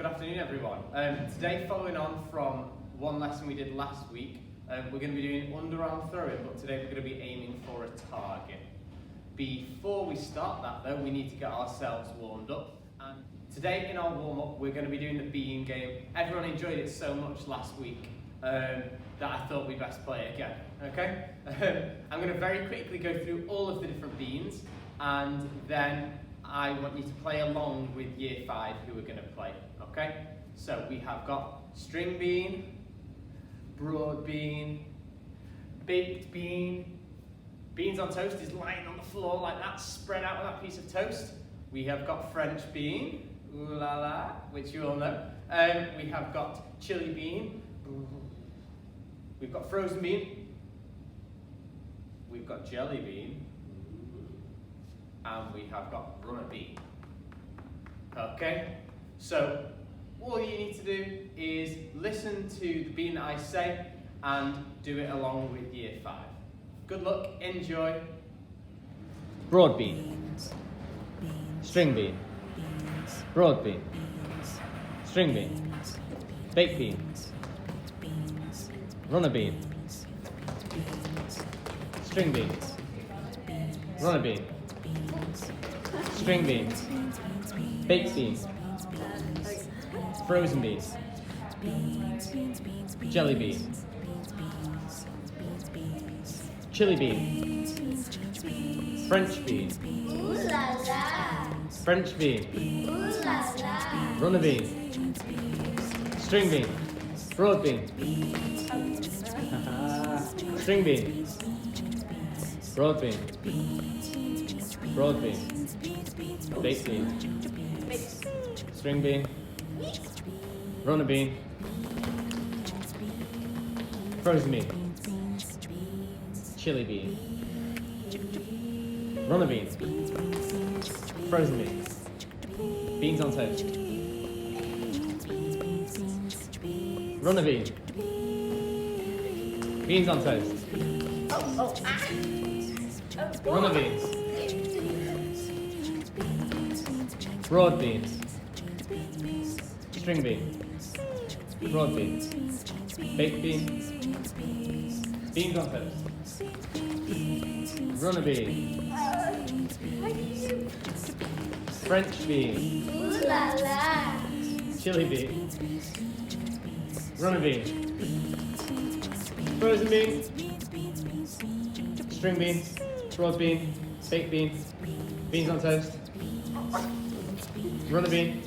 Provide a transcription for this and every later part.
Good afternoon, everyone. Today, following on from one lesson we did last week, we're going to be doing underarm throwing, but today we're going to be aiming for a target. Before we start that though, we need to get ourselves warmed up. And today in our warm-up, we're going to be doing the bean game. Everyone enjoyed it so much last week that I thought we'd best play it again, okay? I'm going to very quickly go through all of the different beans, and then I want you to play along with year 5 who are going to play, okay? So we have got string bean, broad bean, baked bean. Beans on toast is lying on the floor like that, spread out on that piece of toast. We have got French bean, ooh la la, which you all know. We have got chili bean. We've got frozen bean. We've got jelly bean. And we have got runner bean. Okay, so all you need to do is listen to the bean that I say and do it along with year 5. Good luck, enjoy. Broad bean. Beans. String bean. Beans. Broad bean. Beans. String bean. Beans. Baked bean. Beans. Runner bean. Beans. String bean. Runner bean. String bean. Baked bean. Frozen bean. Jelly bean. Chili bean. French bean. Ooh la la! French bean. Ooh la la! Runner bean. String bean. Broad bean. String bean. Broad bean. Broad bean. Baked bean. String bean. Runner bean. Frozen bean. Chili bean. Runner bean. Frozen bean. Beans on toast. Runner bean. Beans on toast. Runner beans. Broad beans. String bean. Broad beans. Baked beans. Beans on toast. Runner bean. French bean. Ooh la la! Chili bean. Runner bean. Frozen bean. String bean. Broad bean. Baked bean. Beans on toast. Runner bean.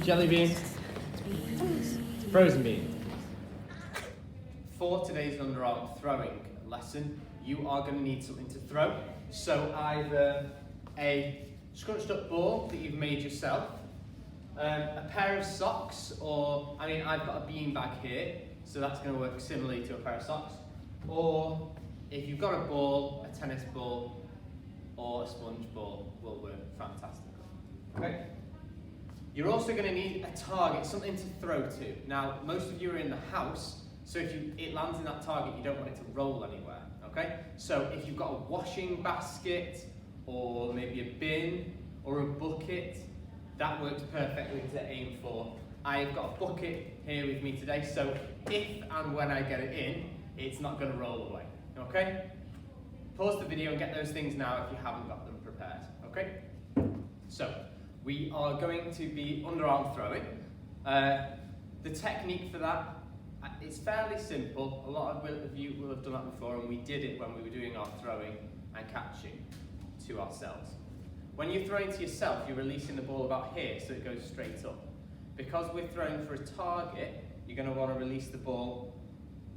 Jelly bean. Frozen bean. For today's underarm throwing lesson, you are going to need something to throw. So either a scrunched up ball that you've made yourself, a pair of socks, or, I've got a bean bag here, so that's going to work similarly to a pair of socks, or if you've got a ball, a tennis ball, or a sponge ball will work fantastically. Okay? You're also going to need a target, something to throw to. Now, most of you are in the house, so if it lands in that target, you don't want it to roll anywhere, okay? So if you've got a washing basket, or maybe a bin, or a bucket, that works perfectly to aim for. I've got a bucket here with me today, so if and when I get it in, it's not going to roll away, okay? Pause the video and get those things now if you haven't got them prepared, okay? So, we are going to be underarm throwing. The technique for that, it's fairly simple. A lot of you will have done that before, and we did it when we were doing our throwing and catching to ourselves. When you're throwing to yourself, you're releasing the ball about here so it goes straight up. Because we're throwing for a target, you're going to want to release the ball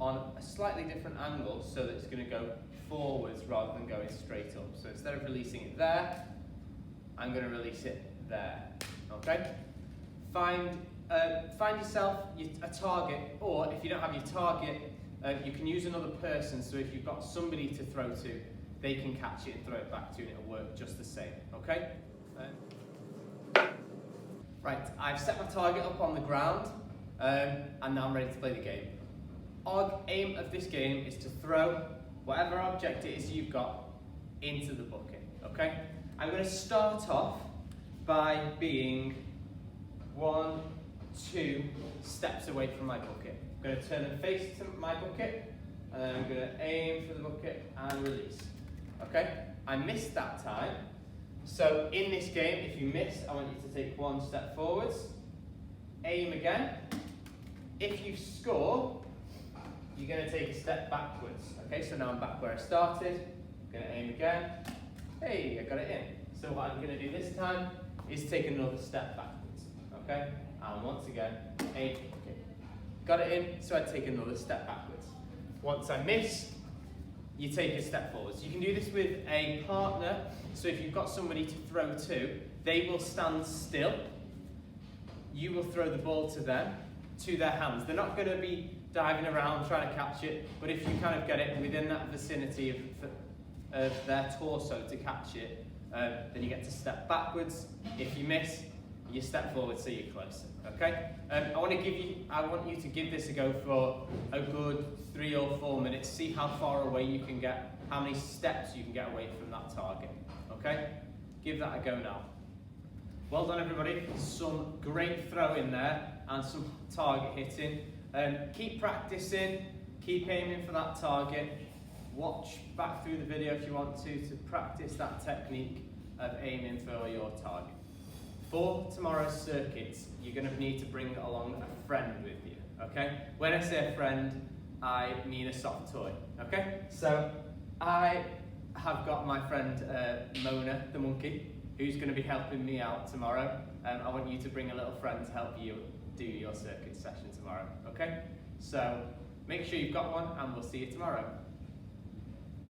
on a slightly different angle so that it's going to go forwards rather than going straight up. So instead of releasing it there, I'm going to release it there. Okay? Find yourself a target, or if you don't have your target, you can use another person. So if you've got somebody to throw to, they can catch it and throw it back to you, and it'll work just the same. Okay? Right, I've set my target up on the ground, and now I'm ready to play the game. Our aim of this game is to throw whatever object it is you've got into the bucket. Okay? I'm going to start off by being 2 steps away from my bucket. I'm going to turn and face to my bucket, and then I'm going to aim for the bucket and release. Okay? I missed that time. So in this game, if you miss, I want you to take 1 step forwards, aim again. If you score, you're going to take a step backwards. Okay, so now I'm back where I started. I'm going to aim again. Hey, I got it in. So what I'm going to do this time is take another step backwards. Okay, and once again, aim. Okay. Got it in, so I take another step backwards. Once I miss, you take a step forwards. You can do this with a partner. So if you've got somebody to throw to, they will stand still. You will throw the ball to them, to their hands. They're not going to be diving around trying to catch it, but if you kind of get it within that vicinity of their torso to catch it, then you get to step backwards. If you miss, you step forward so you're closer. Okay? I want you to give this a go for a good 3 or 4 minutes. See how far away you can get, how many steps you can get away from that target. Okay? Give that a go now. Well done, everybody. Some great throwing there and some target hitting. Keep practicing, keep aiming for that target. Watch back through the video if you want to practice that technique of aiming for your target. For tomorrow's circuits, you're going to need to bring along a friend with you, okay? When I say a friend, I mean a soft toy, okay? So I have got my friend Mona, the monkey, who's going to be helping me out tomorrow. I want you to bring a little friend to help you do your circuit session tomorrow, okay? So make sure you've got one and we'll see you tomorrow.